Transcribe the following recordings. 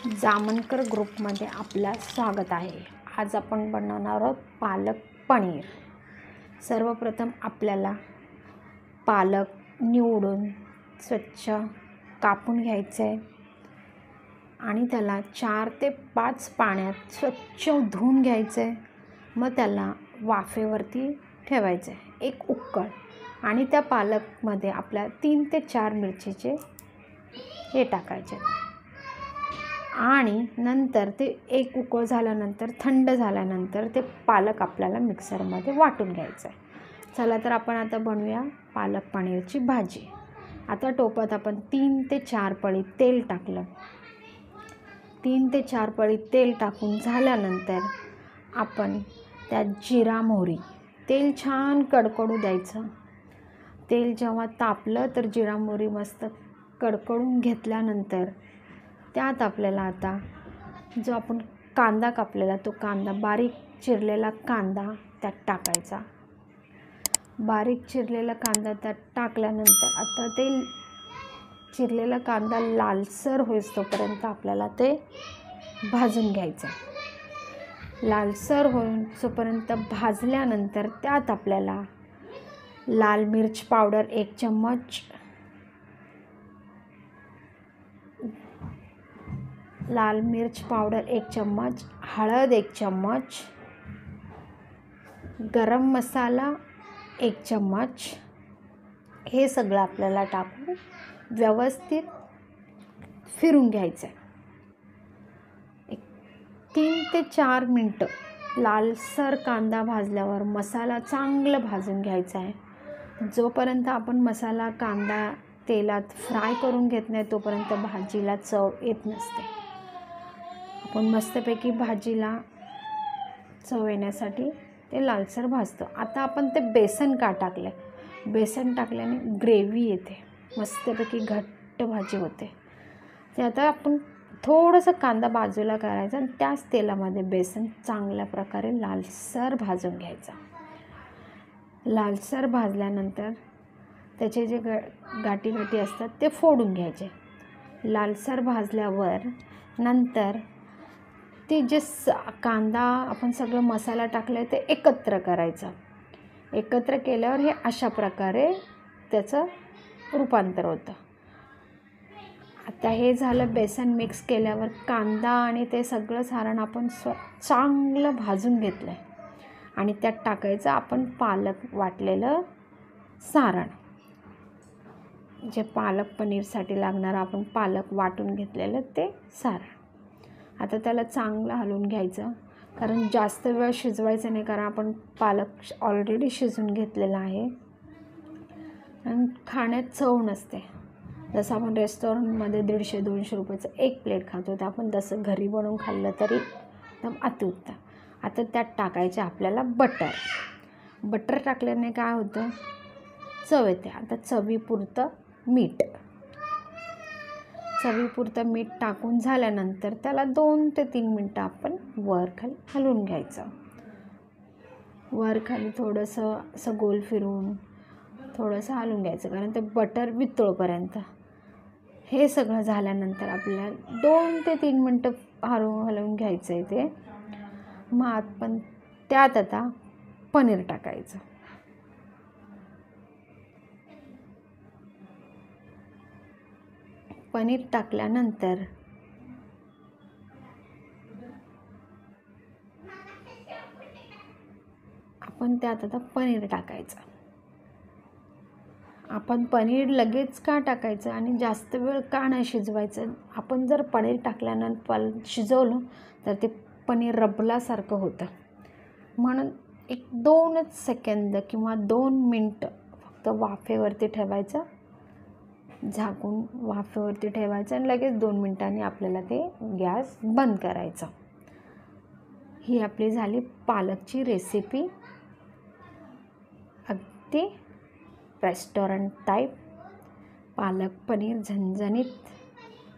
जामनकर ग्रुपमध्ये आपलं स्वागत आहे। आज आपण बनवणार आहोत पालक पनीर। सर्वप्रथम आपल्याला पालक निवडून स्वच्छ कापून घ्यायचे आणि त्याला 4 ते 5 पाण्यात स्वच्छ धुवून घ्यायचे। मग त्याला वाफेवरती ठेवायचे एक उकळ आणि त्या पालकमध्ये आपल्या 3 ते 4 मिरचीचे हे टाकायचे आणि नंतर ते एक उकळ झाल्यानंतर थंड झाल्यानंतर ते पालक आपल्याला मिक्सरमध्ये वाटून घ्यायचं आहे। चला तर आपण आता बनवूया पालक पनीरची भाजी। आता टोपात आपण 3 ते 4 पळी तेल टाकलं। 3 ते 4 पळी तेल टाकून झाल्यानंतर आपण त्यात जिरा मोहरी तेल छान कडकडू द्यायचं। तेल जेव्हा तापलं तर जिरा मोहरी मस्त कडकडून घेतल्यानंतर त्यात आपल्याला आता जो आपण कांदा कापलेला तो कांदा बारीक चिरलेला कांदा त्यात टाकायचा। बारीक चिरलेला कांदा त्यात टाकल्यानंतर आता ते चिरलेला कांदा लालसर होईस्तोपर्यंत आपल्याला ते भाजून घ्यायचं। लालसर होईस्तोपर्यंत भाजल्यानंतर त्यात आपल्याला लाल मिर्च पावडर 1 चम्मच, लाल मिर्च पावडर 1 चम्मच, हळद 1 चम्मच, गरम मसाला 1 चम्मच, हे सगळं आपल्याला टाकून व्यवस्थित फिरून घ्यायचं आहे। 3 ते 4 मिनटं लालसर कांदा भाजल्यावर मसाला चांगलं भाजून घ्यायचा आहे। जोपर्यंत आपण मसाला कांदा तेलात फ्राय करून घेत नाही तोपर्यंत भाजीला चव येत नसते। आपण मस्तपैकी भाजीला चव येण्यासाठी ते लालसर भाजतो। आता आपण ते बेसन का टाकलं, बेसन टाकल्याने ग्रेव्ही येते, मस्तपैकी घट्ट भाजी होते। ते आता आपण थोडंसं कांदा बाजूला करायचा आणि त्याच तेलामध्ये बेसन चांगल्या प्रकारे लालसर भाजून घ्यायचा। लालसर भाजल्यानंतर त्याचे जे गाठी गाठी असतात ते फोडून घ्यायचे। लालसर भाजल्यावर नंतर ते जे कांदा आपण सगळं मसाला टाकला आहे ते एकत्र करायचं। एकत्र केल्यावर हे अशा प्रकारे त्याचं रूपांतर होतं। आता हे झालं बेसन मिक्स केल्यावर कांदा आणि ते सगळं सारण आपण चांगलं भाजून घेतलं आहे आणि त्यात टाकायचं आपण पालक वाटलेलं सारण, जे पालक पनीरसाठी लागणारं आपण पालक वाटून घेतलेलं ते सारण। आता त्याला चांगलं हलवून घ्यायचं, कारण जास्त वेळ शिजवायचं नाही, कारण आपण पालक ऑलरेडी शिजून घेतलेला आहे आणि खाण्यात चव नसते। जसं आपण रेस्टॉरंटमध्ये 150-200 रुपयाचं एक प्लेट खातो तर आपण तसं घरी बनवून खाल्लं तरी एकदम अतिउत्तम। आता त्यात टाकायचे आपल्याला बटर। बटर टाकल्याने काय होतं, चव येते। आता चवीपुरतं मीठ, चवीपुरतं मीठ टाकून झाल्यानंतर त्याला 2 ते 3 मिनटं आपण वर खाली हलवून घ्यायचं। वर खाली थोडंसं असं गोल फिरून थोडंसं हलवून घ्यायचं, कारण ते बटर वितळोपर्यंत। हे सगळं झाल्यानंतर आपल्याला 2 ते 3 मिनटं हलवून घ्यायचं आहे ते। मग आपण त्यात आता पनीर टाकायचं। पनीर टाकल्यानंतर आपण त्यात आता पनीर टाकायचं। आपण पनीर लगेच का टाकायचं आणि जास्त वेळ का नाही शिजवायचं, आपण जर पनीर टाकल्यानंतर शिजवलं तर ते पनीर रबलासारखं होतं। म्हणून 1-2 सेकंद किंवा 2 मिनटं फक्त वाफेवरती ठेवायचं, झाकून वाफेवरती ठेवायचं आणि लगेच 2 मिनटांनी आपल्याला ते गॅस बंद करायचं। ही आपली झाली पालकची रेसिपी, अगदी रेस्टॉरंट टाईप पालक पनीर, झणझणीत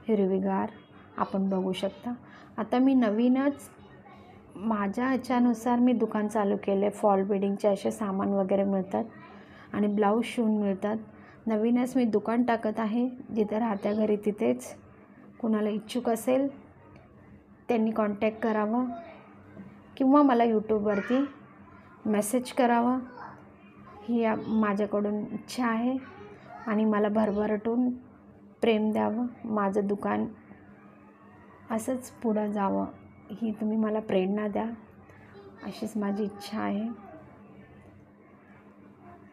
हिरवीगार आपण बघू शकता। आता मी नवीनच माझ्या ह्याच्यानुसार मी दुकान चालू केले। फॉल बिडिंगचे असे सामान वगैरे मिळतात आणि ब्लाऊज शिवून मिळतात। नवीनच मी दुकान टाकत आहे, जिथे राहत्या घरी तिथेच। कुणाला इच्छुक असेल त्यांनी कॉन्टॅक्ट करावं किंवा मला यूट्यूबवरती मेसेज करावं ही माझ्याकडून इच्छा आहे. आणि मला भरभराटून प्रेम द्यावं, माझं दुकान असंच पुढं जावं ही तुम्ही मला प्रेरणा द्या, अशीच माझी इच्छा आहे.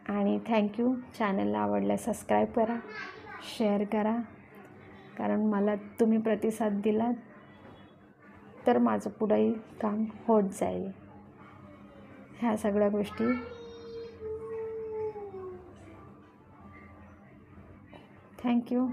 आणि थँक्यू. चॅनलला आवडल्यास सबस्क्राईब करा, शेअर करा, कारण मला तुम्ही प्रतिसाद दिला तर माझं पुढंही काम होत जाईल. ह्या सगळ्या गोष्टी थँक्यू.